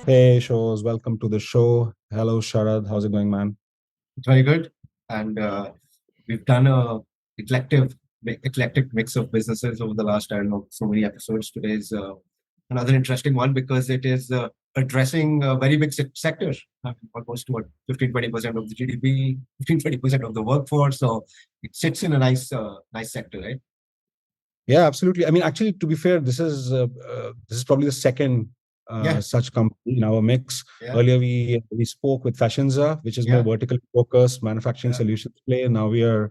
Hey, Shows, welcome to the show. Hello, Sharad. How's it going, man? Very good. And we've done a eclectic mix of businesses over the last, I don't know, so many episodes. Today is another interesting one because it is addressing a very big sector, almost what, 15-20% of the GDP, 15-20% of the workforce. So it sits in a nice sector, right? Yeah, absolutely. I mean, actually, to be fair, this is probably the second Yeah, such company in our mix. yeah, Earlier, we spoke with Fashionza, which is more yeah, vertically focused manufacturing yeah. solutions play. Now we are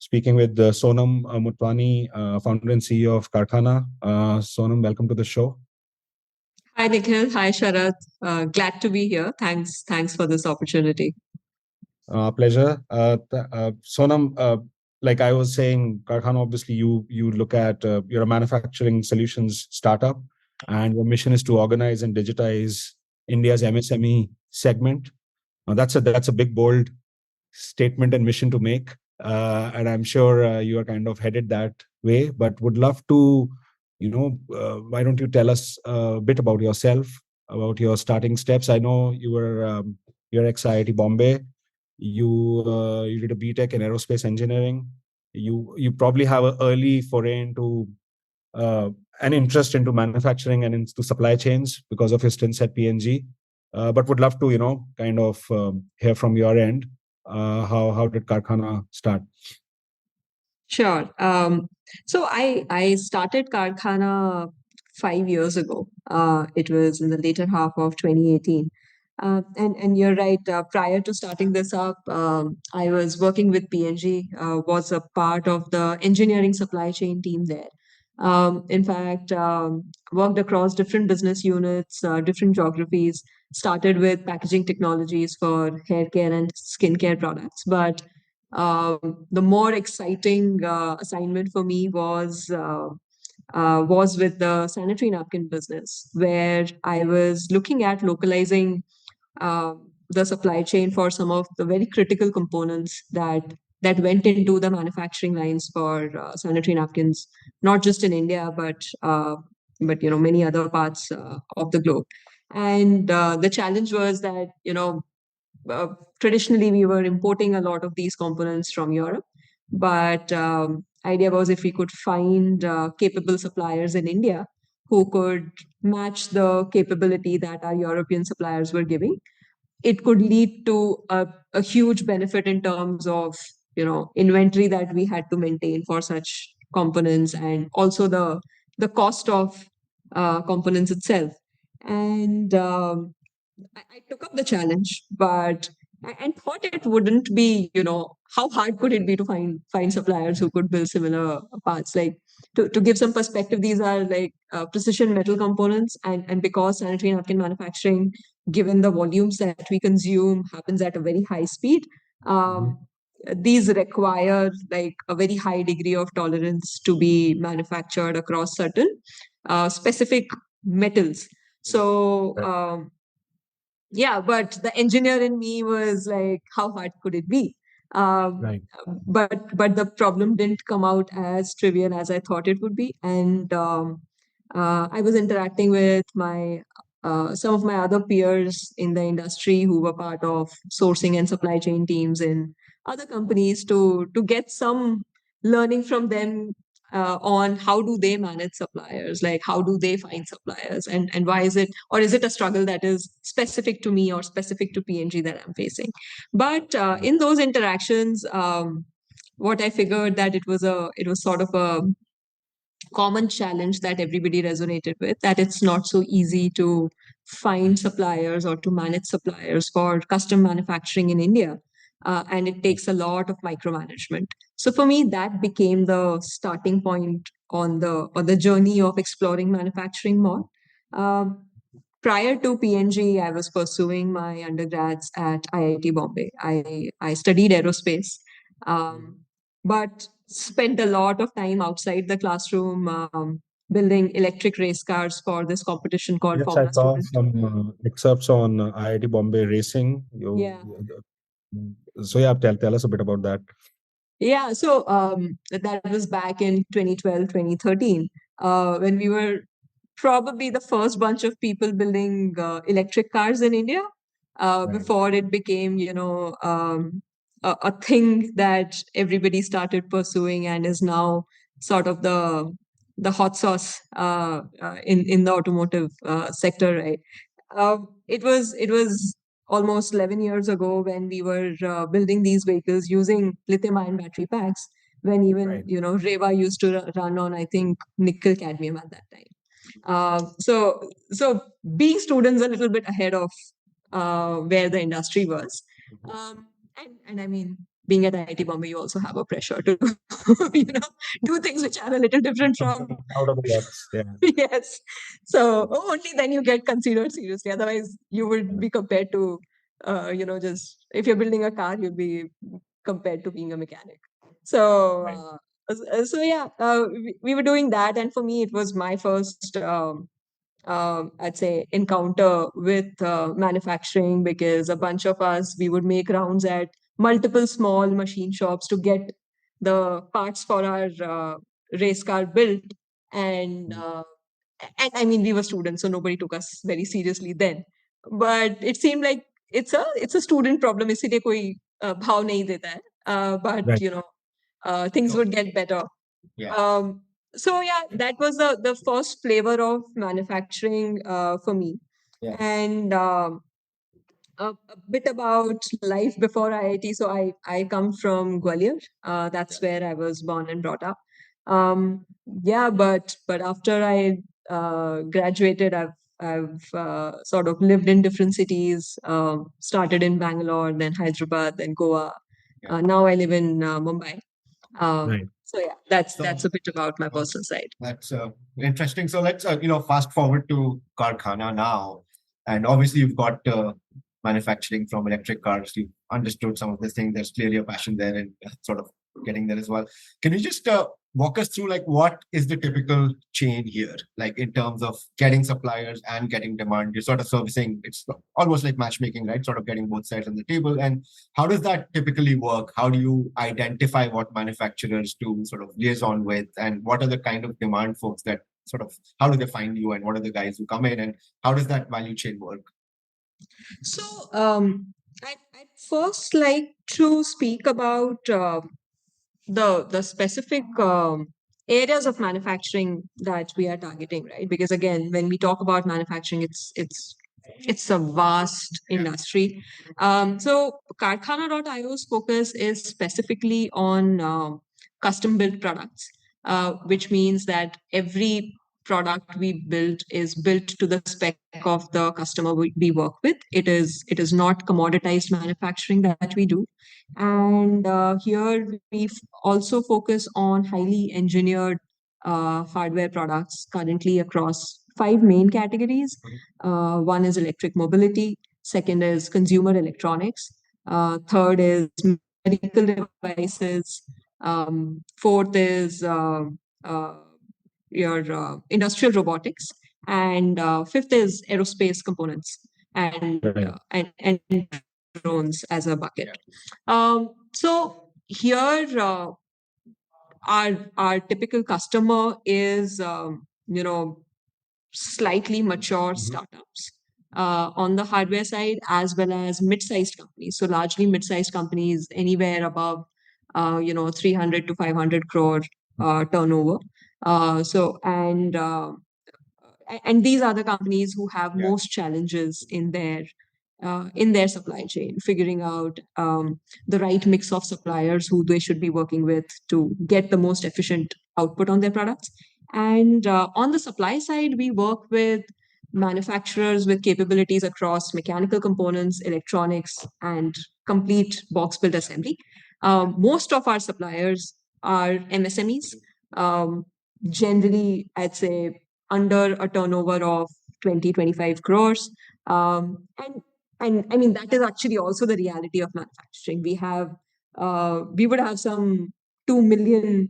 speaking with Sonam Motwani, founder and CEO of Karkhana. Sonam, welcome to the show. Hi, Nikhil. Hi, Sharat. Glad to be here. Thanks for this opportunity. Pleasure. Sonam, like I was saying, Karkhana, obviously you look at you're a manufacturing solutions startup, and your mission is to organize and digitize India's MSME segment. That's a big, bold statement and mission to make, and I'm sure you are kind of headed that way. But would love to, why don't you tell us a bit about yourself, about your starting steps? I know you're ex-IIT Bombay. You did a BTech in aerospace engineering. You probably have an early foray into an interest into manufacturing and into supply chains because of your stints at PNG. But would love to kind of hear from your end. How did Karkhana start? Sure. So I started Karkhana 5 years ago. It was in the later half of 2018. And you're right. Prior to starting this up, I was working with PNG. Was a part of the engineering supply chain team there. In fact, worked across different business units, different geographies. Started with packaging technologies for hair care and skincare products, but the more exciting assignment for me was with the sanitary napkin business, where I was looking at localizing uh, the supply chain for some of the very critical components that went into the manufacturing lines for sanitary napkins, not just in India, but many other parts of the globe. And the challenge was that uh, traditionally we were importing a lot of these components from Europe, but idea was if we could find capable suppliers in India who could match the capability that our European suppliers were giving, it could lead to a huge benefit in terms of inventory that we had to maintain for such components, and also the cost of components itself. And I took up the challenge, but and thought it wouldn't be, how hard could it be to find suppliers who could build similar parts? Like to give some perspective, these are like precision metal components, and because sanitary napkin manufacturing, given the volumes that we consume, happens at a very high speed. Um, these require like a very high degree of tolerance to be manufactured across certain specific metals. So yeah, but the engineer in me was like, how hard could it be? um, Right. but the problem didn't come out as trivial as I thought it would be. And I was interacting with my some of my other peers in the industry who were part of sourcing and supply chain teams in other companies to get some learning from them on how do they manage suppliers, like how do they find suppliers, and why is it, or is it a struggle that is specific to me or specific to PNG that I'm facing. But in those interactions, what I figured that it was sort of a common challenge that everybody resonated with, that it's not so easy to find suppliers or to manage suppliers for custom manufacturing in India. And it takes a lot of micromanagement. So for me, that became the starting point on the journey of exploring manufacturing more. Um, Prior to PNG, I was pursuing my undergrads at IIT Bombay. I studied aerospace, but spent a lot of time outside the classroom, building electric race cars for this competition called Yes, I Formula saw Student. some excerpts on IIT Bombay Racing. Yeah. So yeah, tell us a bit about that. Yeah, so that was back in 2012, 2013, when we were probably the first bunch of people building electric cars in India before it became, a thing that everybody started pursuing and is now sort of the hot sauce in the automotive sector, right? It was almost 11 years ago when we were building these vehicles using lithium-ion battery packs. When even Reva used to run on, I think, nickel cadmium at that time. So being students a little bit ahead of where the industry was, and I mean, being at IIT Bombay, you also have a pressure to do things which are a little different from Out of the box. Yeah. yes. So only then you get considered seriously. Otherwise, you would be compared to, just if you're building a car, you'll be compared to being a mechanic. So, we were doing that, and for me, it was my first, I'd say, encounter with manufacturing, because a bunch of us, we would make rounds at multiple small machine shops to get the parts for our race car built, and and I mean, we were students, so nobody took us very seriously then. But it seemed like it's a student problem. इसीलिए कोई भाव नहीं देता है. But Right. things Sure. would get better. Yeah. So yeah, that was the first flavor of manufacturing for me. Yeah. And a bit about life before IIT. So I come from Gwalior. That's where I was born and brought up. Yeah, but after I graduated, I've sort of lived in different cities. Started in Bangalore, then Hyderabad, then Goa. Yeah. Now I live in Mumbai. Right. So yeah, that's So- a bit about my personal side. That's interesting. So let's fast forward to Karkhana now, and obviously you've got manufacturing from electric cars. You've understood some of this thing. There's clearly a passion there, and sort of getting there as well. Can you just walk us through, like, what is the typical chain here, like in terms of getting suppliers and getting demand? You're sort of servicing. It's almost like matchmaking, right? Sort of getting both sides on the table. And how does that typically work? How do you identify what manufacturers to sort of liaison with, and what are the kind of demand folks that sort of, how do they find you, and what are the guys who come in, and how does that value chain work? So I'd first like to speak about the specific areas of manufacturing that we are targeting, right? Because again, when we talk about manufacturing, it's a vast industry. So Karkhana.io's focus is specifically on custom built products, which means that every product we build is built to the spec of the customer we work with. It is not commoditized manufacturing that we do. And here we also focus on highly engineered hardware products currently across 5 main categories. One is electric mobility, second is consumer electronics, third is medical devices, fourth is your industrial robotics, and fifth is aerospace components, and Right. and drones as a bucket. So here, our typical customer is slightly mature startups on the hardware side, as well as mid-sized companies. So largely mid-sized companies, anywhere above 300 to 500 crore turnover. And these are the companies who have most challenges in their supply chain, figuring out the right mix of suppliers who they should be working with to get the most efficient output on their products. And on the supply side, we work with manufacturers with capabilities across mechanical components, electronics, and complete box build assembly. Most of our suppliers are MSMEs. Generally, I'd say under a turnover of 20-25 crores. And I mean, that is actually also the reality of manufacturing. We would have some 2 million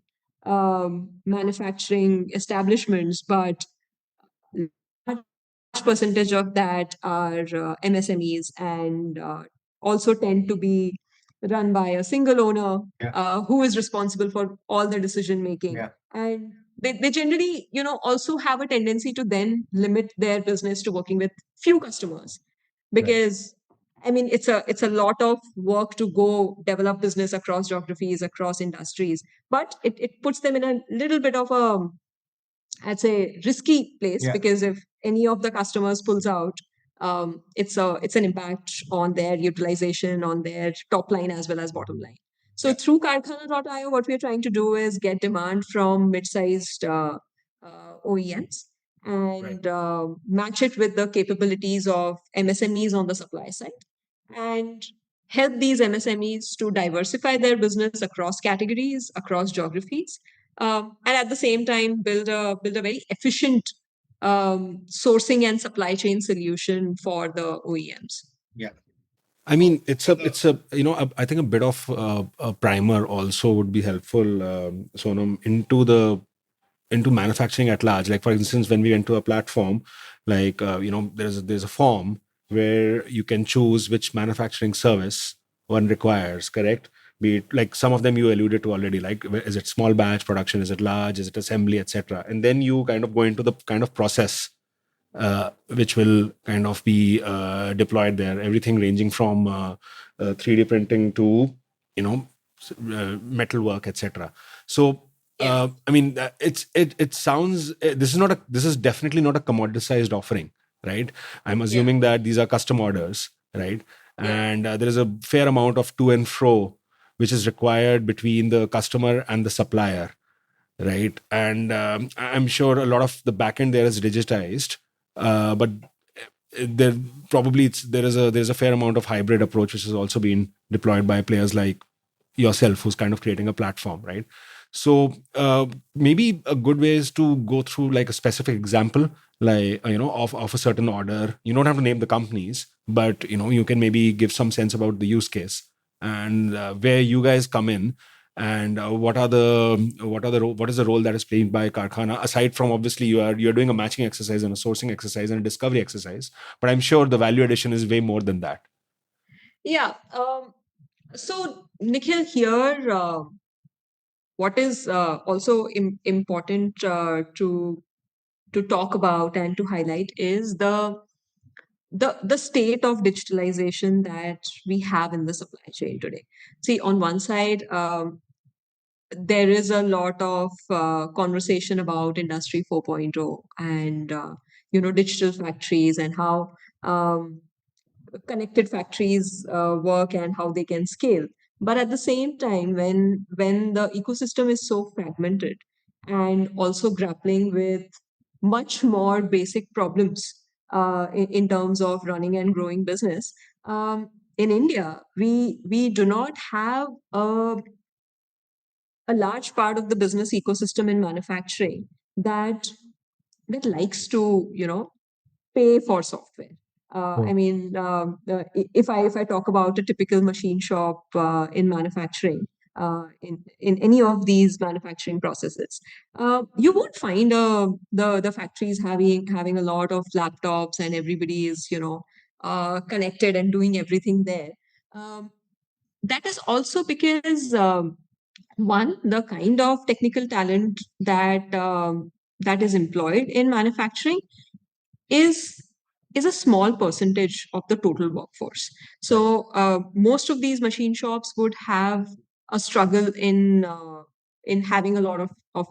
manufacturing establishments, but large percentage of that are MSMEs, and also tend to be run by a single owner who is responsible for all the decision making. Yeah. And they generally, also have a tendency to then limit their business to working with few customers, because I mean, it's a lot of work to go develop business across geographies, across industries, but it puts them in a little bit of a, I'd say, risky place, Yeah. because if any of the customers pulls out, it's an impact on their utilization, on their top line as well as bottom line. So through Karkhana.io, what we're trying to do is get demand from mid-sized OEMs and match it with the capabilities of MSMEs on the supply side, and help these MSMEs to diversify their business across categories, across geographies, and at the same time build a very efficient sourcing and supply chain solution for the OEMs. Yeah. I mean, it's a I think a bit of a primer also would be helpful, Sonam, into manufacturing at large. Like for instance, when we went to a platform, like there's a form where you can choose which manufacturing service one requires. Correct? Be it like some of them you alluded to already. Like is it small batch production? Is it large? Is it assembly, etc. And then you kind of go into the kind of process which will kind of be deployed there. Everything ranging from 3D printing to metal work, etc. So I mean, it sounds this is definitely not a commoditized offering, right? I'm assuming that these are custom orders, right? And there is a fair amount of to and fro which is required between the customer and the supplier, right? And I'm sure a lot of the backend there is digitized, but there probably there's a fair amount of hybrid approach which has also been deployed by players like yourself, who's kind of creating a platform, right? So maybe a good way is to go through like a specific example, like of a certain order. You don't have to name the companies, but you can maybe give some sense about the use case and where you guys come in, and what is the role that is played by Karkhana, aside from obviously you're doing a matching exercise and a sourcing exercise and a discovery exercise, but I'm sure the value addition is way more than that. Yeah. So Nikhil, here, what is also important to talk about and to highlight is the state of digitalization that we have in the supply chain today. See, on one side, there is a lot of conversation about Industry 4.0 and digital factories, and how connected factories work and how they can scale. But at the same time, when the ecosystem is so fragmented and also grappling with much more basic problems in terms of running and growing business, in India, we do not have a large part of the business ecosystem in manufacturing that likes to pay for software. I mean, if I talk about a typical machine shop in manufacturing, in any of these manufacturing processes, you won't find the factories having a lot of laptops and everybody is connected and doing everything there. That is also because one, the kind of technical talent that is employed in manufacturing is is a small percentage of the total workforce. So most of these machine shops would have a struggle in having a lot of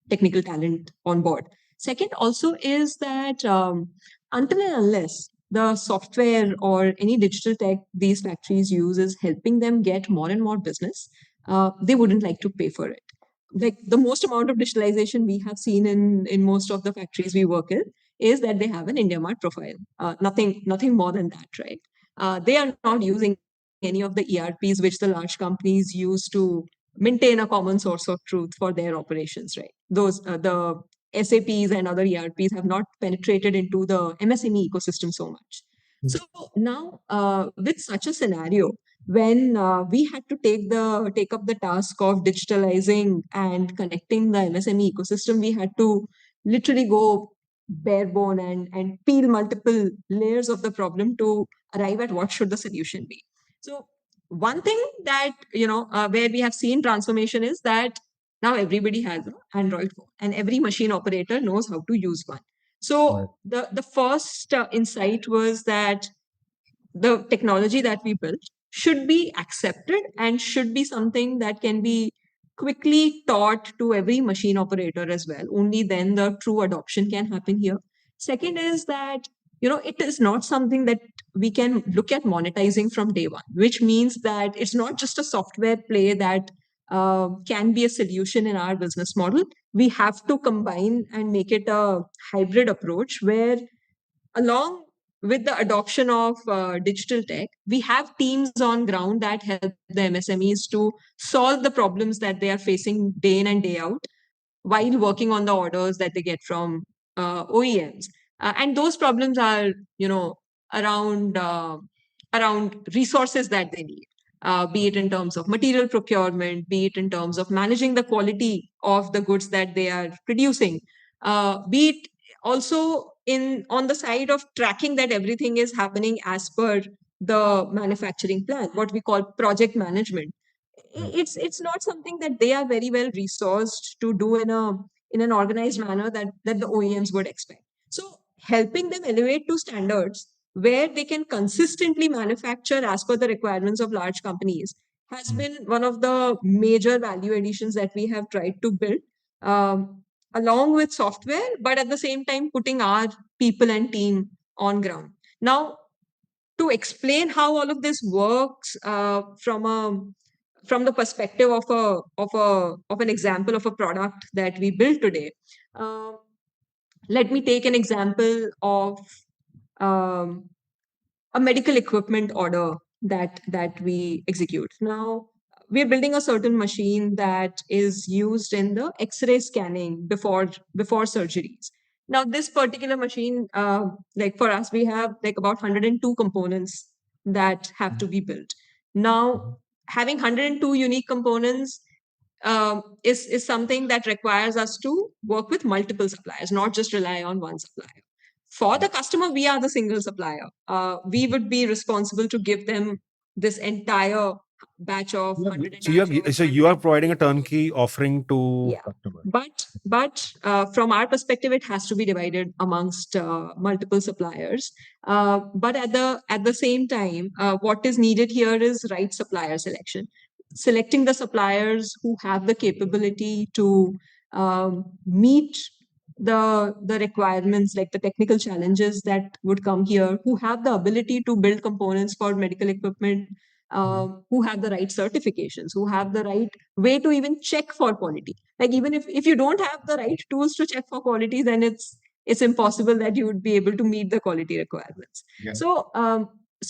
technical talent on board. Second, also is that until and unless the software or any digital tech these factories use is helping them get more and more business, they wouldn't like to pay for it. Like the most amount of digitalization we have seen in most of the factories we work in is that they have an India Mart profile. Nothing more than that, right? They are not using any of the ERPs which the large companies use to maintain a common source of truth for their operations, right? Those the SAPs and other ERPs have not penetrated into the MSME ecosystem so much. So now, with such a scenario, when we had to take up the task of digitalizing and connecting the MSME ecosystem, we had to literally go bare bone and peel multiple layers of the problem to arrive at what should the solution be. So one thing that where we have seen transformation is that Now everybody has an Android phone, and every machine operator knows how to use one. So the first insight was that the technology that we built should be accepted and should be something that can be quickly taught to every machine operator as well. Only then the true adoption can happen here. Second is that, it is not something that we can look at monetizing from day one, which means that it's not just a software play that can be a solution in our business model. We have to combine and make it a hybrid approach where, along with the adoption of digital tech, we have teams on ground that help the MSMEs to solve the problems that they are facing day in and day out while working on the orders that they get from OEMs. And those problems are, around around resources that they need, be it in terms of material procurement, be it in terms of managing the quality of the goods that they are producing, be it also in on the side of tracking that everything is happening as per the manufacturing plan, what we call project management. It's not something that they are very well resourced to do in an organized manner that the OEMs would expect. So helping them elevate to standards where they can consistently manufacture as per the requirements of large companies has been one of the major value additions that we have tried to build, along with software, but at the same time putting our people and team on ground. Now, to explain how all of this works from the perspective of an example of a product that we built today, uh, let me take an example of um, a medical equipment order that we execute. Now, we are building a certain machine that is used in the X-ray scanning before surgeries. Now, this particular machine, like for us, we have like about 102 components that have to be built. Now, having 102 unique components is something that requires us to work with multiple suppliers, not just rely on one supplier. For the customer, we are the single supplier. We would be responsible to give them this entire batch of 100. So you are providing a turnkey offering to Yeah. customers. But from our perspective, it has to be divided amongst multiple suppliers. But at the same time, what is needed here is right supplier selection. Selecting the suppliers who have the capability to meet the requirements, like the technical challenges that would come here, who have the ability to build components for medical equipment, who have the right certifications, who have the right way to even check for quality. Like, even if you don't have the right tools to check for quality, then it's impossible that you would be able to meet the quality requirements. Yeah. So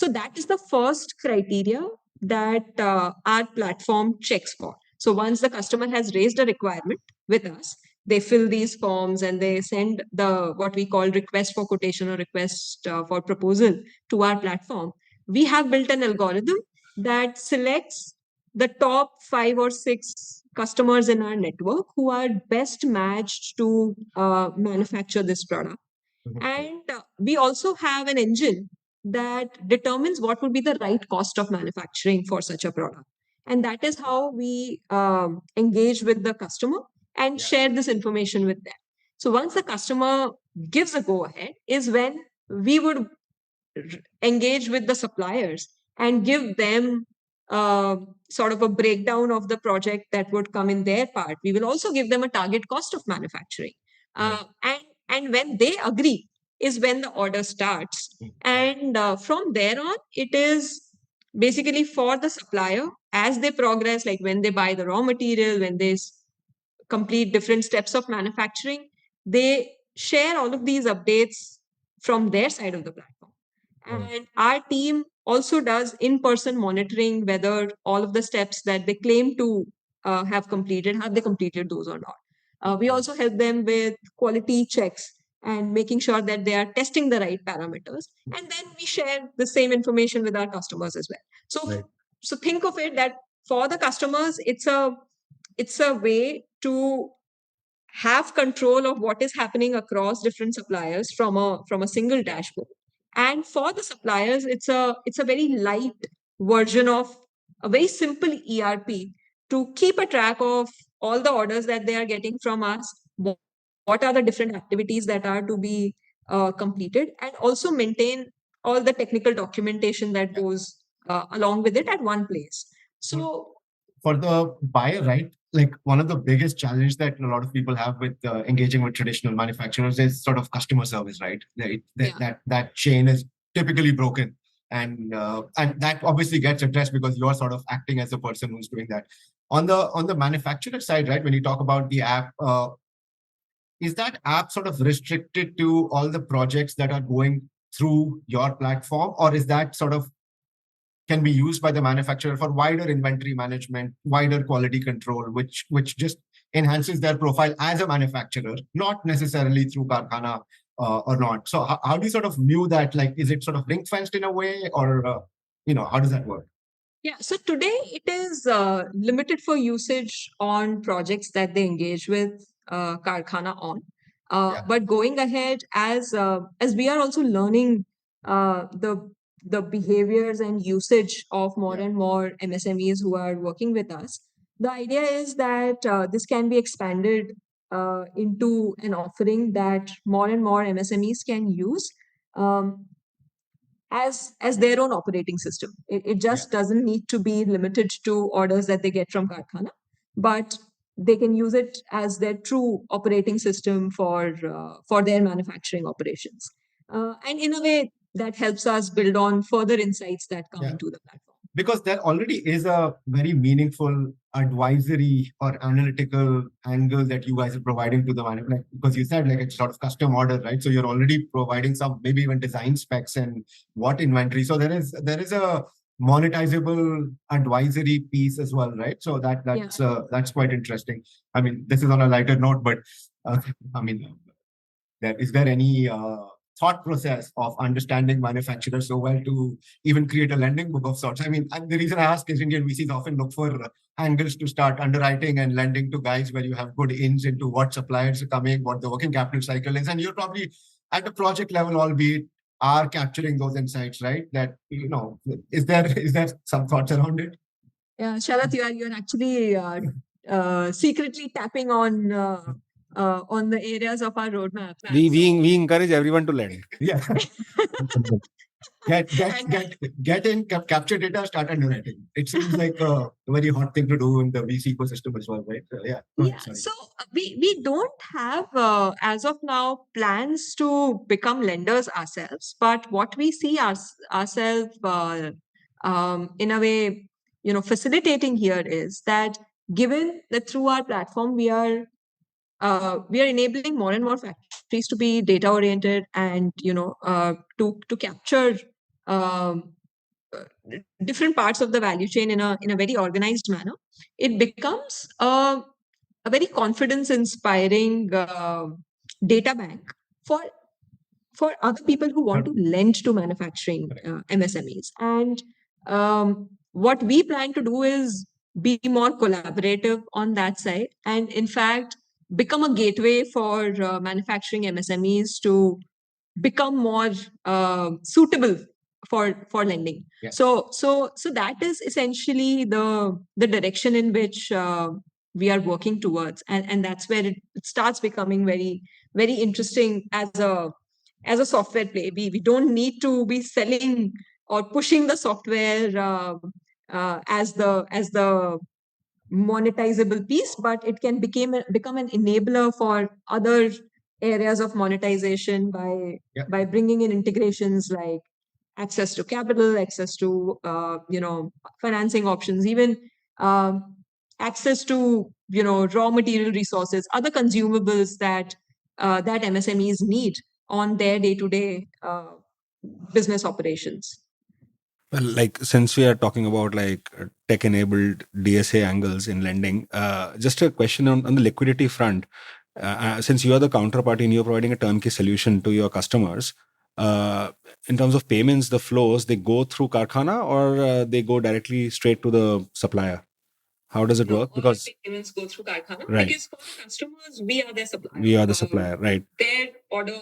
that is the first criteria that our platform checks for. So once the customer has raised a requirement with us, they fill these forms and they send the what we call request for quotation or request for proposal to our platform. We have built an algorithm that selects the top 5 or 6 customers in our network who are best matched to manufacture this product. And we also have an engine that determines what would be the right cost of manufacturing for such a product. And that is how we engage with the customer and share this information with them. So once the customer gives a go ahead, is when we would engage with the suppliers and give them sort of a breakdown of the project that would come in their part. We will also give them a target cost of manufacturing. And when they agree is when the order starts. And from there on, it is basically for the supplier as they progress, like when they buy the raw material, when they complete different steps of manufacturing, they share all of these updates from their side of the platform. And our team also does in-person monitoring whether all of the steps that they claim to have they completed those or not. We also help them with quality checks and making sure that they are testing the right parameters. And then we share the same information with our customers as well. So think of it that for the customers, it's a way to have control of what is happening across different suppliers from a single dashboard. And for the suppliers, it's a very light version of a very simple ERP to keep a track of all the orders that they are getting from us, what are the different activities that are to be completed, and also maintain all the technical documentation that goes along with it at one place. So for the buyer, right? Like one of the biggest challenges that a lot of people have with engaging with traditional manufacturers is sort of customer service, right? That chain is typically broken, and that obviously gets addressed because you're sort of acting as the person who's doing that. On the manufacturer side, right? When you talk about the app, is that app sort of restricted to all the projects that are going through your platform, or is that sort of can be used by the manufacturer for wider inventory management, wider quality control, which just enhances their profile as a manufacturer, not necessarily through Karkhana or not. So how do you sort of view that? Like, is it sort of ring fenced in a way, or how does that work? Yeah, so today it is limited for usage on projects that they engage with Karkhana on. But going ahead, as we are also learning the behaviors and usage of more and more MSMEs who are working with us, the idea is that this can be expanded into an offering that more and more MSMEs can use. As their own operating system. It just doesn't need to be limited to orders that they get from Karkhana, but they can use it as their true operating system for their manufacturing operations. And in a way, that helps us build on further insights that come into the platform. Because there already is a very meaningful advisory or analytical angle that you guys are providing to the manufacturer. Because you said like it's sort of custom order, right? So you're already providing some maybe even design specs and what inventory. So there is a monetizable advisory piece as well, right? So that's quite interesting. I mean, this is on a lighter note, but I mean, is there any thought process of understanding manufacturers so well to even create a lending book of sorts? I mean, the reason I ask is Indian VCs often look for angles to start underwriting and lending to guys where you have good ins into what suppliers are coming, what the working capital cycle is, and you're probably at the project level, albeit are capturing those insights, right? That is there some thoughts around it? Yeah, Sharath, you're actually secretly tapping on the areas of our roadmap. We encourage everyone to lend. Yeah. Get in, capture data, start underwriting. It seems like a very hot thing to do in the VC ecosystem as well, right? So we don't have as of now plans to become lenders ourselves, but what we see ourselves in a way, facilitating here is that given that through our platform we are enabling more and more factories to be data oriented and to capture different parts of the value chain in a very organized manner. It becomes a very confidence inspiring data bank for other people who want to lend to manufacturing MSMEs. And what we plan to do is be more collaborative on that side, and in fact become a gateway for manufacturing MSMEs to become more suitable for lending. So that is essentially the direction in which we are working towards, and that's where it starts becoming very, very interesting as a software play. We don't need to be selling or pushing the software as the monetizable piece, but it can become an enabler for other areas of monetization by bringing in integrations like access to capital, access to financing options, even access to raw material resources, other consumables that MSMEs need on their day-to-day business operations. Well, like since we are talking about like tech-enabled DSA angles in lending, just a question on the liquidity front. Since you are the counterparty and you're providing a turnkey solution to your customers, in terms of payments, the flows, they go through Karkhana or they go directly straight to the supplier? How does it work? Because payments go through Karkhana. Right. Because for the customers, we are their supplier. We are the supplier, right? Their order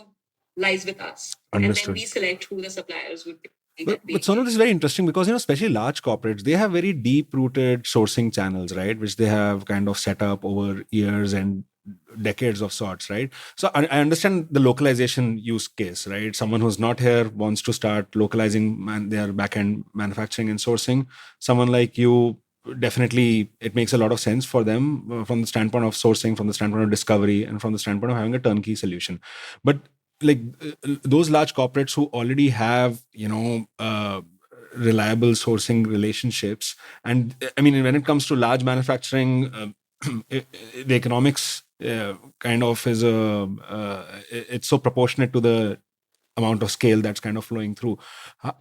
lies with us. Understood. And then we select who the suppliers would be. But Sonam, this is very interesting because, especially large corporates, they have very deep-rooted sourcing channels, right? Which they have kind of set up over years and decades of sorts, right? So I understand the localization use case, right? Someone who's not here wants to start localizing their back-end manufacturing and sourcing. Someone like you, definitely, it makes a lot of sense for them from the standpoint of sourcing, from the standpoint of discovery, and from the standpoint of having a turnkey solution. But like those large corporates who already have reliable sourcing relationships, and I mean, when it comes to large manufacturing, the economics kind of is it's so proportionate to the amount of scale that's kind of flowing through.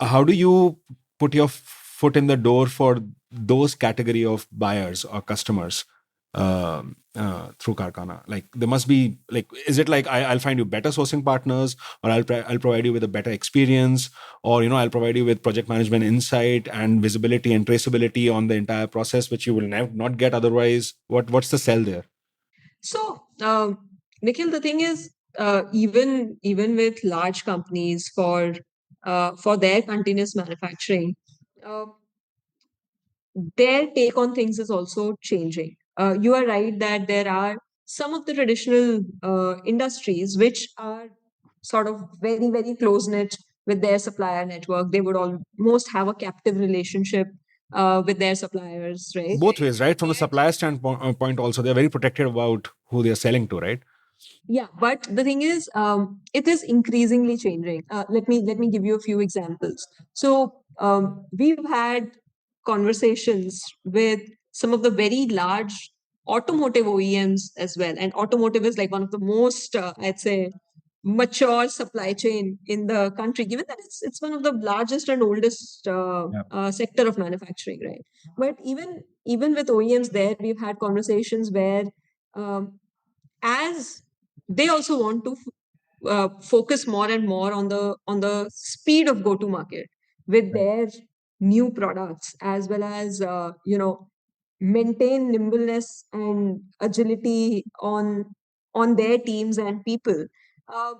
How do you put your foot in the door for those category of buyers or customers through Karkhana? Like there must be, like, is it like I'll find you better sourcing partners, or I'll provide you with a better experience, or I'll provide you with project management insight and visibility and traceability on the entire process, which you will not get otherwise? What's the sell there? So, Nikhil, the thing is, even with large companies for their continuous manufacturing, their take on things is also changing. You are right that there are some of the traditional industries which are sort of very, very close knit with their supplier network. They would almost have a captive relationship with their suppliers, right? Both ways, right? From the supplier standpoint, also they're very protective about who they're selling to, right? Yeah, but the thing is, it is increasingly changing. Let me give you a few examples. So we've had conversations with some of the very large automotive OEMs as well, and automotive is like one of the most, I'd say, mature supply chain in the country, given that it's one of the largest and oldest sector of manufacturing, right? But even with OEMs, there we've had conversations where as they also want to focus more and more on the speed of go to market with their new products, as well as maintain nimbleness and agility on their teams and people. uh,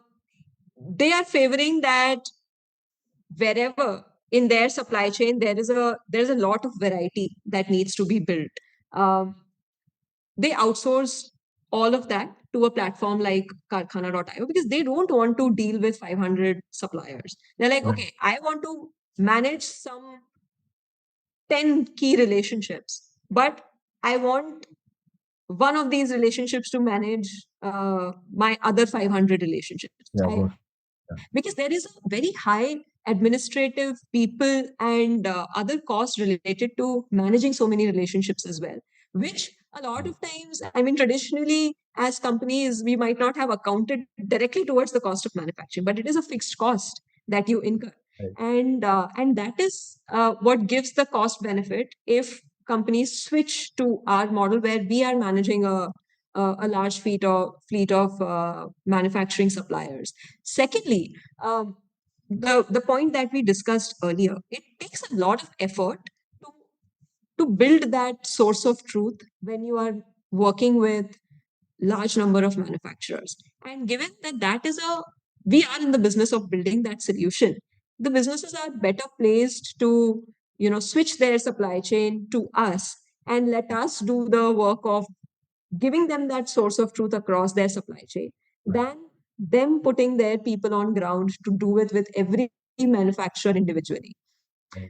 they are favoring that wherever in their supply chain there's a lot of variety that needs to be built. um, they outsource all of that to a platform like Karkhana.io because they don't want to deal with 500 suppliers. They're like, okay, I want to manage some 10 key relationships, but I want one of these relationships to manage my other 500 relationships. Because there is a very high administrative people and other costs related to managing so many relationships as well, which a lot of times, I mean, traditionally as companies we might not have accounted directly towards the cost of manufacturing, but it is a fixed cost that you incur. And that is what gives the cost benefit if companies switch to our model where we are managing a large fleet of manufacturing suppliers. Secondly, the point that we discussed earlier, it takes a lot of effort to to build that source of truth when you are working with large number of manufacturers. And given that we are in the business of building that solution, the businesses are better placed to switch their supply chain to us and let us do the work of giving them that source of truth across their supply chain than them putting their people on ground to do it with every manufacturer individually.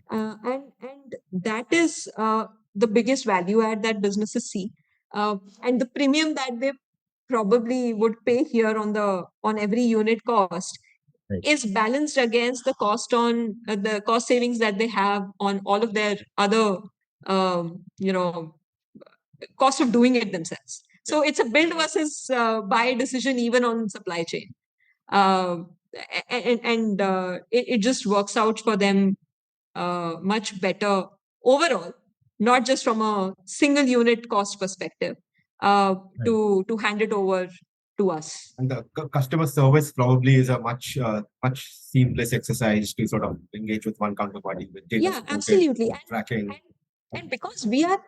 And that is the biggest value add that businesses see, and the premium that they probably would pay here on every unit cost is balanced against the cost savings that they have on all of their other cost of doing it themselves. So it's a build versus buy decision even on supply chain. uh, and it just works out for them much better overall, not just from a single unit cost perspective, to hand it over to us. And the customer service probably is a much seamless exercise to sort of engage with one counterparty with data Yeah, absolutely. tracking. And because we are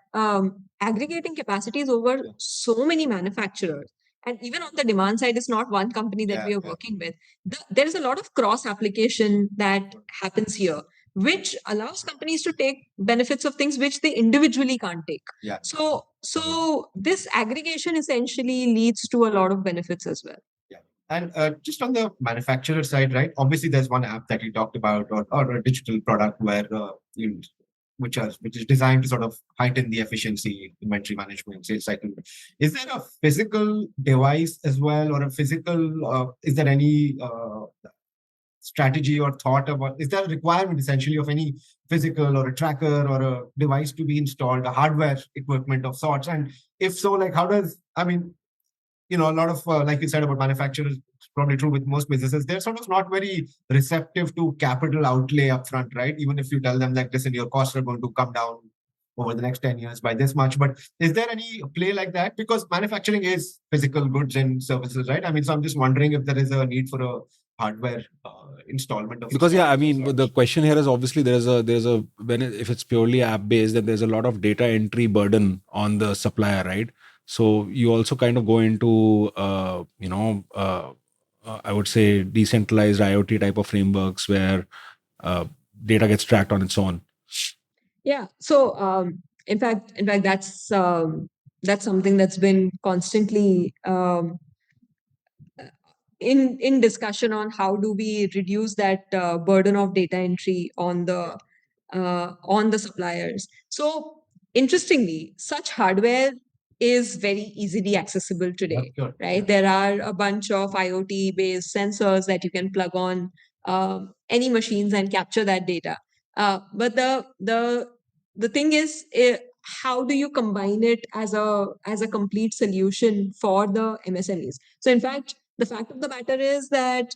aggregating capacities over so many manufacturers, and even on the demand side, it's not one company that we are working with. There is a lot of cross application that happens here, which allows companies to take benefits of things which they individually can't take. Yeah. So this aggregation essentially leads to a lot of benefits as well. And just on the manufacturer side, right? Obviously, there's one app that you talked about, or a digital product where which is designed to sort of heighten the efficiency, inventory management, sales cycle. Is there a physical device as well, or a physical? Is there any strategy or thought about? Is there a requirement essentially of any physical or a tracker or a device to be installed, a hardware equipment of sorts? And if so, like how does? I mean, a lot of, like you said about manufacturers, it's probably true with most businesses, they're sort of not very receptive to capital outlay upfront, right? Even if you tell them like, listen, your costs are going to come down over the next 10 years by this much. But is there any play like that? Because manufacturing is physical goods and services, right? I mean, so I'm just wondering if there is a need for a hardware installment of. Because I mean, the question here is obviously if it's purely app based, then there's a lot of data entry burden on the supplier, right? So you also kind of go into I would say decentralized IoT type of frameworks where data gets tracked on its own. Yeah. So in fact, that's something that's been constantly in discussion on how do we reduce that burden of data entry on the suppliers. So interestingly, such hardware is very easily accessible today, Sure. right? There are a bunch of IoT based sensors that you can plug on any machines and capture that data. But the thing is, how do you combine it as a complete solution for the MSMEs? So in fact, the fact of the matter is that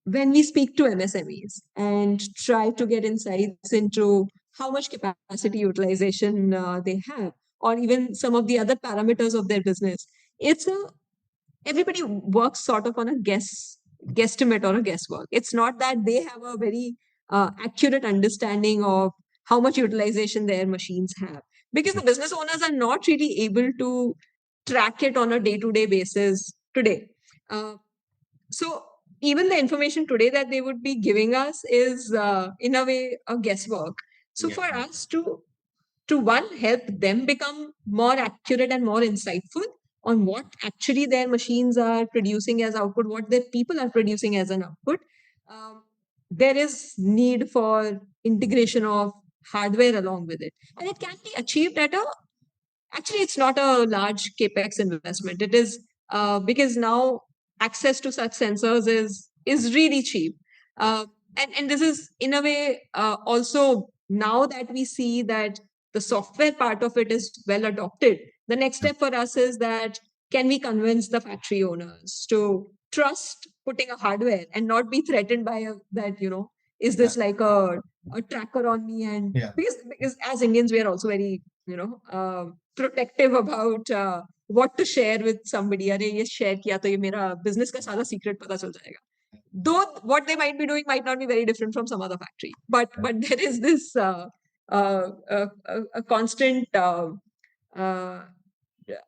when we speak to MSMEs and try to get insights into how much capacity utilization they have, or even some of the other parameters of their business, everybody works sort of on a guesstimate or a guesswork. It's not that they have a very accurate understanding of how much utilization their machines have, because the business owners are not really able to track it on a day-to-day basis today. So even the information today that they would be giving us is in a way a guesswork. So for us to one, help them become more accurate and more insightful on what actually their machines are producing as output, what their people are producing as an output, there is need for integration of hardware along with it, and it can be achieved at a actually, it's not a large capex investment. It is because now access to such sensors is really cheap, and this is in a way also now that we see that the software part of it is well adopted. The next step for us is that can we convince the factory owners to trust putting a hardware and not be threatened by that is this like a tracker on me? And because as Indians we are also very protective about what to share with somebody. अरे ये share किया तो ये मेरा business का सारा secret पता चल जाएगा. Though what they might be doing might not be very different from some other factory, but there is this a constant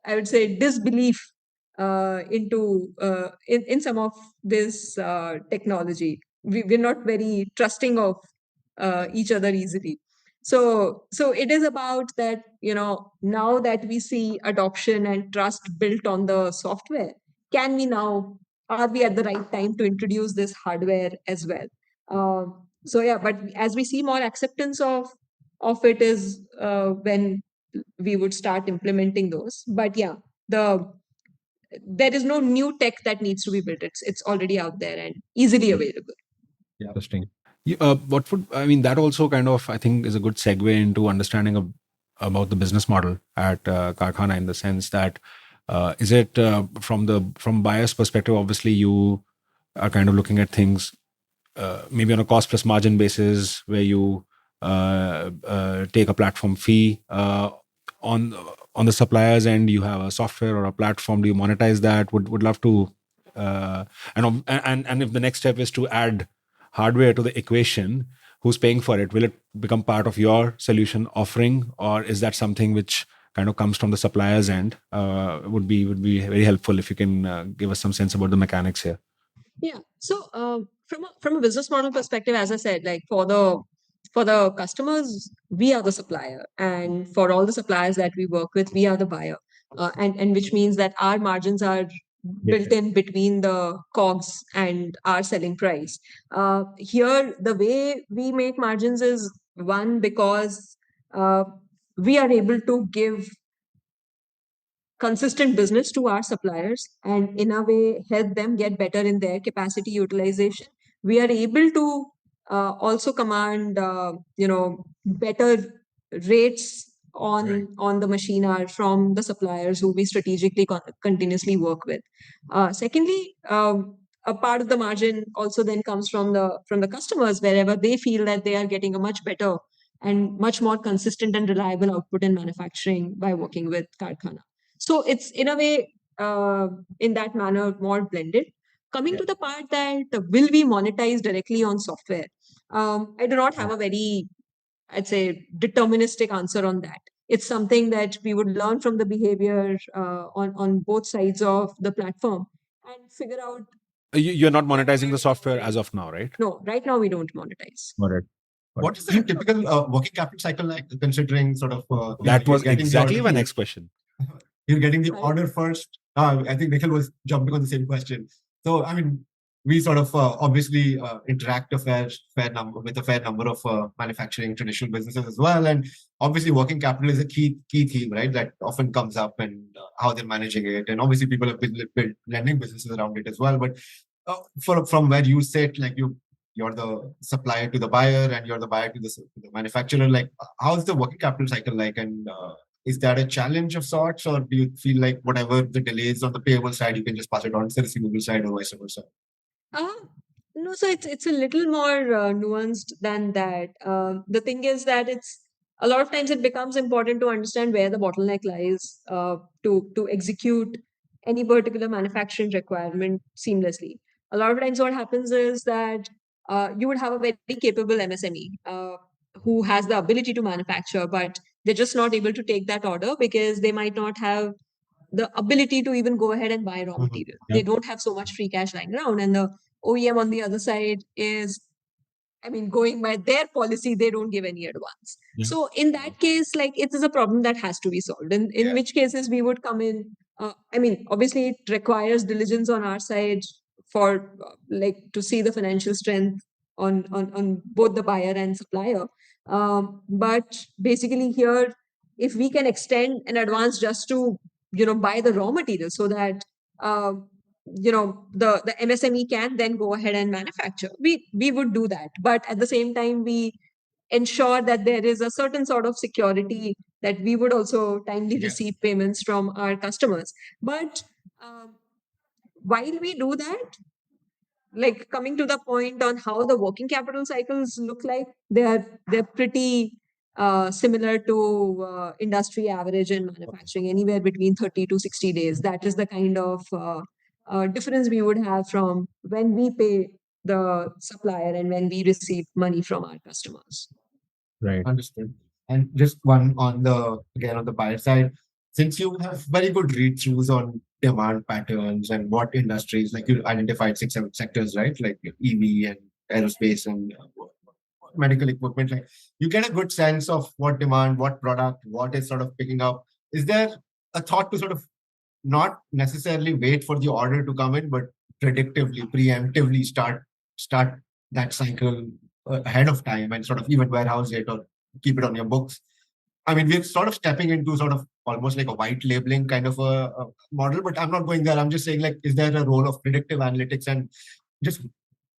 I would say disbelief in some of this technology. We're not very trusting of each other easily. So it is about that, now that we see adoption and trust built on the software, are we at the right time to introduce this hardware as well? But as we see more acceptance of it is when we would start implementing those. But there is no new tech that needs to be built. It's already out there and easily available. Yeah. Interesting. That also kind of, I think, is a good segue into understanding about the business model at Karkhana, in the sense that is it from buyer's perspective, obviously you are kind of looking at things maybe on a cost plus margin basis, where you take a platform fee on the supplier's end. You have a software or a platform. Do you monetize that? Would love to and if the next step is to add hardware to the equation, who's paying for it? Will it become part of your solution offering, or is that something which kind of comes from the supplier's end? Would be very helpful if you can give us some sense about the mechanics here. Yeah. So from a business model perspective, as I said, like for the customers, we are the supplier, and for all the suppliers that we work with, we are the buyer, and which means that our margins are built in between the COGS and our selling price. Here, the way we make margins is one because we are able to give consistent business to our suppliers and in a way help them get better in their capacity utilization. We are able to also command better rates on the machine hour from the suppliers who we strategically continuously work with. Secondly, a part of the margin also then comes from the customers wherever they feel that they are getting a much better and much more consistent and reliable output in manufacturing by working with Karkhana. So it's in a way, in that manner, more blended. Coming to the part that will we monetize directly on software, I do not have a very, I'd say, deterministic answer on that. It's something that we would learn from the behavior on both sides of the platform and figure out. You're not monetizing the software as of now, right? No, right now we don't monetize. Got it. What is the typical working capital cycle like, considering sort of That was getting the exactly order? my next question. You're getting the order first. I think Nikhil was jumping on the same question. So, I mean, we sort of obviously interact with a fair number of manufacturing traditional businesses as well, and obviously working capital is a key theme, right? That often comes up, and how they're managing it, and obviously people have built lending businesses around it as well. But from where you sit, like you're the supplier to the buyer, and you're the buyer to the manufacturer. Like, how's the working capital cycle like, and is that a challenge of sorts, or do you feel like whatever the delays on the payable side, you can just pass it on to the receivable side, or vice versa? No, so it's a little more nuanced than that. The thing is that it's a lot of times it becomes important to understand where the bottleneck lies to execute any particular manufacturing requirement seamlessly. A lot of times, what happens is that you would have a very capable MSME who has the ability to manufacture, but they're just not able to take that order because they might not have the ability to even go ahead and buy raw material. They don't have so much free cash lying around, and the OEM on the other side is, I mean, going by their policy, they don't give any advance. So in that case, like, it is a problem that has to be solved. In which cases we would come in. I mean, obviously it requires diligence on our side for like to see the financial strength on both the buyer and supplier. But basically here, if we can extend an advance just to buy the raw material so that the MSME can then go ahead and manufacture, we would do that, but at the same time we ensure that there is a certain sort of security that we would also timely receive payments from our customers. But while we do that, like, coming to the point on how the working capital cycles look like, they're pretty similar to industry average in manufacturing, anywhere between 30 to 60 days. That is the kind of difference we would have from when we pay the supplier and when we receive money from our customers. Right. Understood. And just one on the buyer side, since you have very good read-throughs on demand patterns and what industries, like you identified 6-7 sectors, right? Like EV and aerospace and medical equipment, like you get a good sense of what demand, what product, what is sort of picking up. Is there a thought to sort of not necessarily wait for the order to come in, but predictively, preemptively start that cycle ahead of time and sort of even warehouse it or keep it on your books? I mean, we're sort of stepping into sort of almost like a white labeling kind of a model, but I'm not going there. I'm just saying, like, is there a role of predictive analytics and just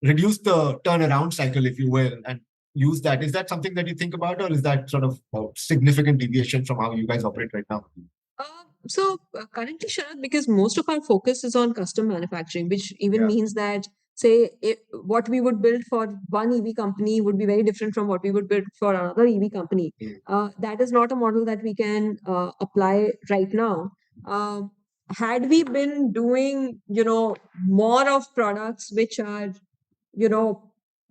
reduce the turnaround cycle, if you will, and use that? Is that something that you think about, or is that sort of a significant deviation from how you guys operate right now? So currently, Sharad, because most of our focus is on custom manufacturing, which even means that, say, what we would build for one EV company would be very different from what we would build for another EV company. That is not a model that we can apply right now. Had we been doing, more of products which are,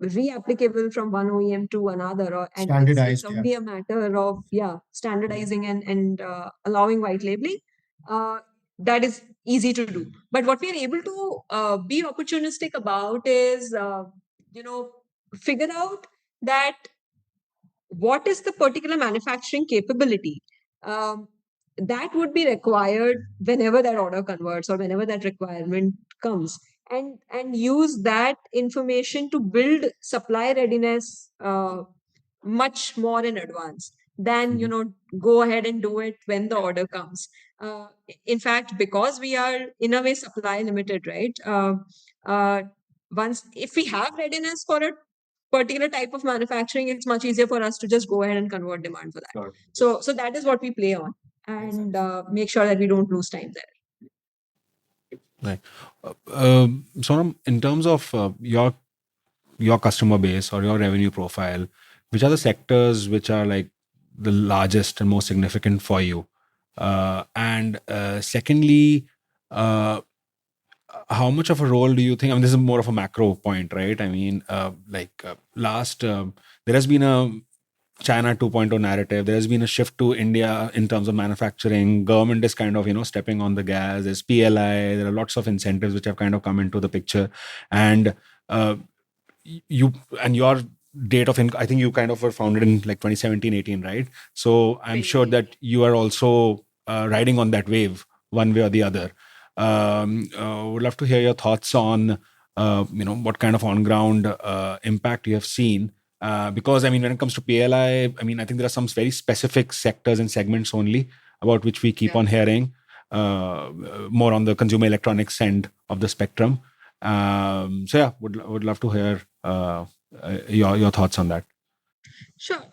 reapplicable from one OEM to another, and it's only a matter of standardizing and allowing white labeling, that is easy to do. But what we are able to be opportunistic about is figure out that what is the particular manufacturing capability that would be required whenever that order converts or whenever that requirement comes, and use that information to build supply readiness much more in advance than go ahead and do it when the order comes. In fact, because we are in a way supply limited, right? Uh, Once if we have readiness for a particular type of manufacturing, it's much easier for us to just go ahead and convert demand for that. Sure. So that is what we play on, and make sure that we don't lose time there. Right. Sonam, in terms of your customer base or your revenue profile, which are the sectors which are like the largest and most significant for you? And secondly, how much of a role do you think? I mean, this is more of a macro point, right? I mean, there has been a China 2.0 narrative. There has been a shift to India in terms of manufacturing. Government is kind of, stepping on the gas. There's PLI. There are lots of incentives which have kind of come into the picture. And you and your date of I think you kind of were founded in like 2017-18, right? So I'm sure that you are also riding on that wave one way or the other. Would love to hear your thoughts on what kind of on ground impact you have seen, because I mean, when it comes to PLI, I mean, I think there are some very specific sectors and segments only about which we keep on hearing, more on the consumer electronics end of the spectrum. So yeah, would love to hear your thoughts on that. Sure.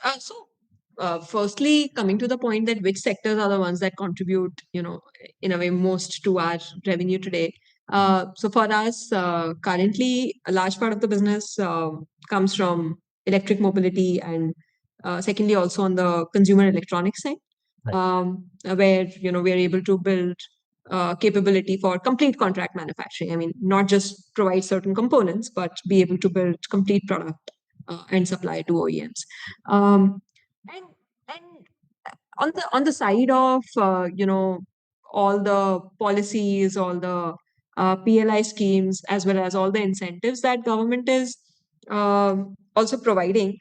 Firstly, coming to the point that which sectors are the ones that contribute, in a way most to our revenue today. So for us, currently, a large part of the business comes from electric mobility, and secondly, also on the consumer electronics side, where we are able to build capability for complete contract manufacturing. I mean, not just provide certain components, but be able to build complete product and supply to OEMs. And on the side of all the policies, all the PLI schemes, as well as all the incentives that government is also providing.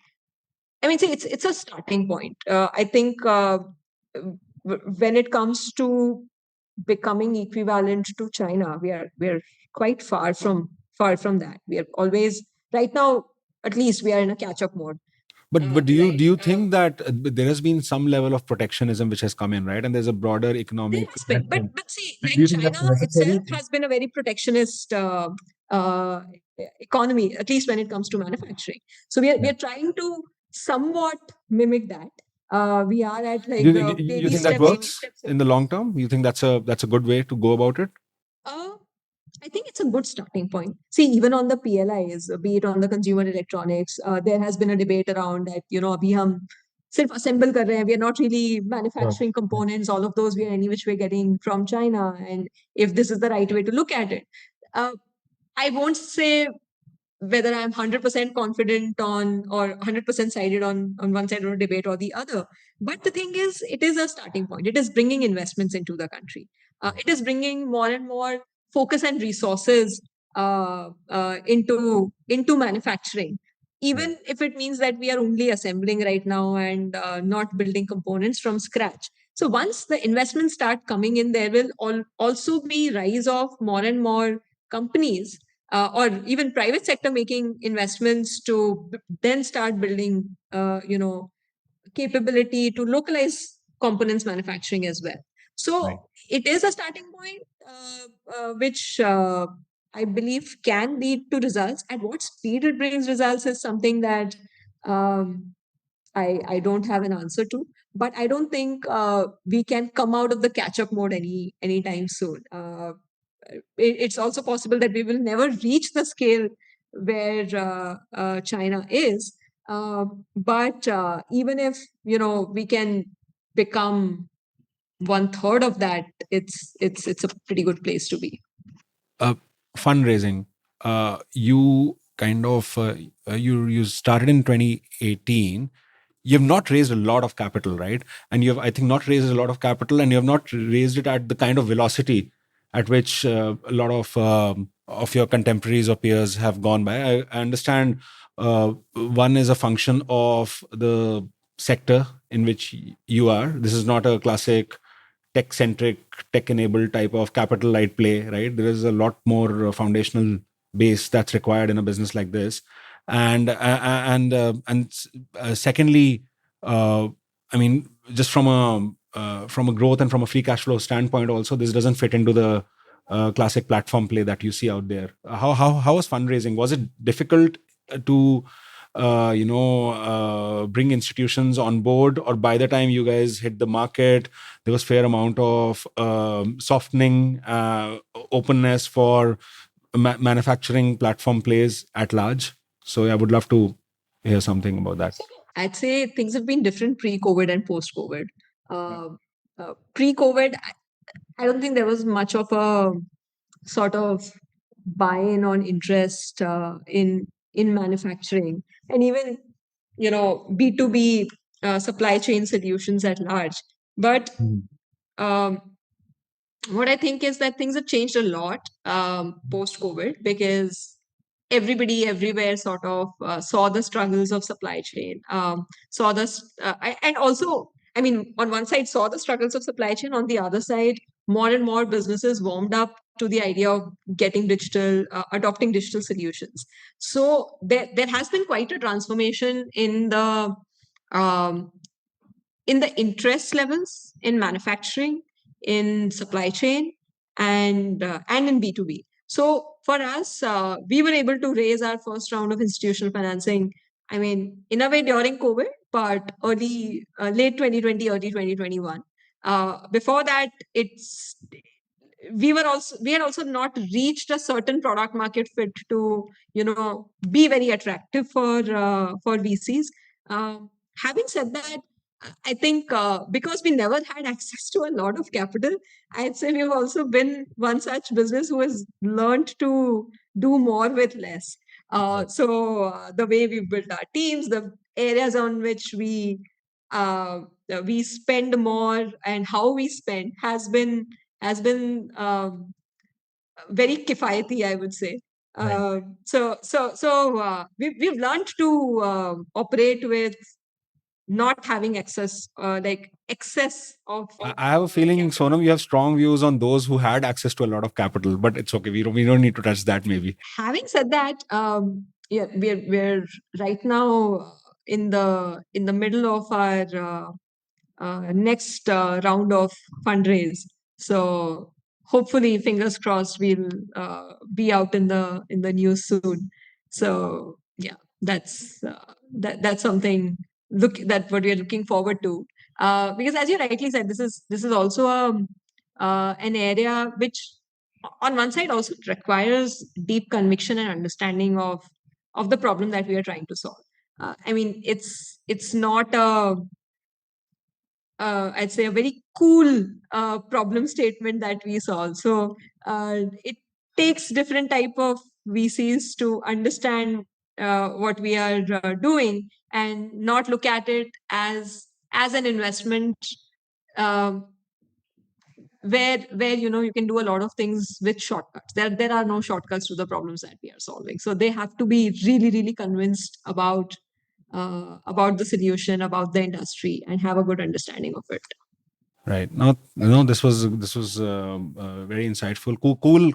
I mean, see, it's a starting point. I think when it comes to becoming equivalent to China, we're quite far from that. We are always right now. At least we are in a catch-up mode. But do you think that there has been some level of protectionism which has come in, right? And there's a broader economic. But see, like China itself has been a very protectionist economy, at least when it comes to manufacturing. So we are trying to somewhat mimic that. We are at like you think that works in the long term? You think that's a good way to go about it? I think it's a good starting point. See, even on the PLIs, be it on the consumer electronics, there has been a debate around that, abhi hum sirf assemble kar rahe hain. We are not really manufacturing components. All of those we are any which way getting from China. And if this is the right way to look at it, I won't say whether I'm 100% confident on or 100% sided on one side of the debate or the other. But the thing is, it is a starting point. It is bringing investments into the country. It is bringing more and more focus and resources into manufacturing, even if it means that we are only assembling right now and not building components from scratch. So once the investments start coming in, there will also be rise of more and more companies or even private sector making investments to then start building, capability to localize components manufacturing as well. So it is a starting point, which I believe can lead to results. At what speed it brings results is something that I don't have an answer to. But I don't think we can come out of the catch-up mode anytime soon. It's also possible that we will never reach the scale where China is. But even if we can become 1/3 of that, it's a pretty good place to be. Fundraising. You kind of you started in 2018. You have not raised a lot of capital, right? And you have, I think, not raised a lot of capital, and you have not raised it at the kind of velocity at which a lot of your contemporaries or peers have gone by. I understand one is a function of the sector in which you are. This is not a classic tech-centric, tech-enabled type of capital light play, right? There is a lot more foundational base that's required in a business like this, and secondly, I mean, just from a growth and from a free cash flow standpoint, also this doesn't fit into the classic platform play that you see out there. How was fundraising? Was it difficult to bring institutions on board, or by the time you guys hit the market, there was fair amount of softening, openness for manufacturing platform plays at large? So I would love to hear something about that. I'd say things have been different pre-COVID and post-COVID. Pre-COVID, I don't think there was much of a sort of buy-in on interest in manufacturing, and even B2B supply chain solutions at large. But um, what I think is that things have changed a lot post-COVID, because everybody everywhere sort of saw the struggles of supply chain, saw this, and also, I mean, on one side saw the struggles of supply chain, on the other side, more and more businesses warmed up to the idea of getting digital, adopting digital solutions. So there has been quite a transformation um, in the interest levels in manufacturing, in supply chain, and in B2B. So for us, we were able to raise our first round of institutional financing, I mean, in a way during COVID, but late 2020, early 2021. Before that, we had also not reached a certain product market fit to be very attractive for VCs. Having said that, I think because we never had access to a lot of capital, I'd say we've also been one such business who has learned to do more with less. So the way we built our teams, the areas on which we spend more, and how we spend has been very kifayati, I would say. Right. We've learned to operate with not having excess of. I have a feeling, Sonam, you have strong views on those who had access to a lot of capital, but it's okay. We don't need to touch that. Maybe. Having said that, yeah, we're right now in the middle of our next round of fundraise. So hopefully, fingers crossed, we'll be out in the news soon. So yeah, that's something that what we're looking forward to. Because as you rightly said, this is also an area which, on one side, also requires deep conviction and understanding of the problem that we are trying to solve. I mean, it's not I'd say a very cool problem statement that we solve. So it takes different type of VCs to understand what we are doing, and not look at it as an investment where you can do a lot of things with shortcuts. There are no shortcuts to the problems that we are solving. So they have to be really, really convinced about the solution, about the industry, and have a good understanding of it. Right. No, this was very insightful.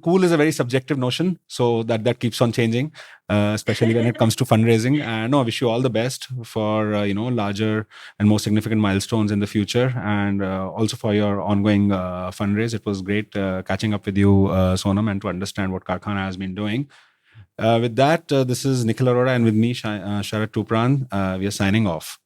Cool is a very subjective notion, so that keeps on changing, especially when it comes to fundraising. And no, I wish you all the best for larger and more significant milestones in the future, and also for your ongoing fundraise. It was great catching up with you, Sonam, and to understand what Karkhana has been doing. With that, this is Nikhil Arora, and with me, Sharat Tupran. We are signing off.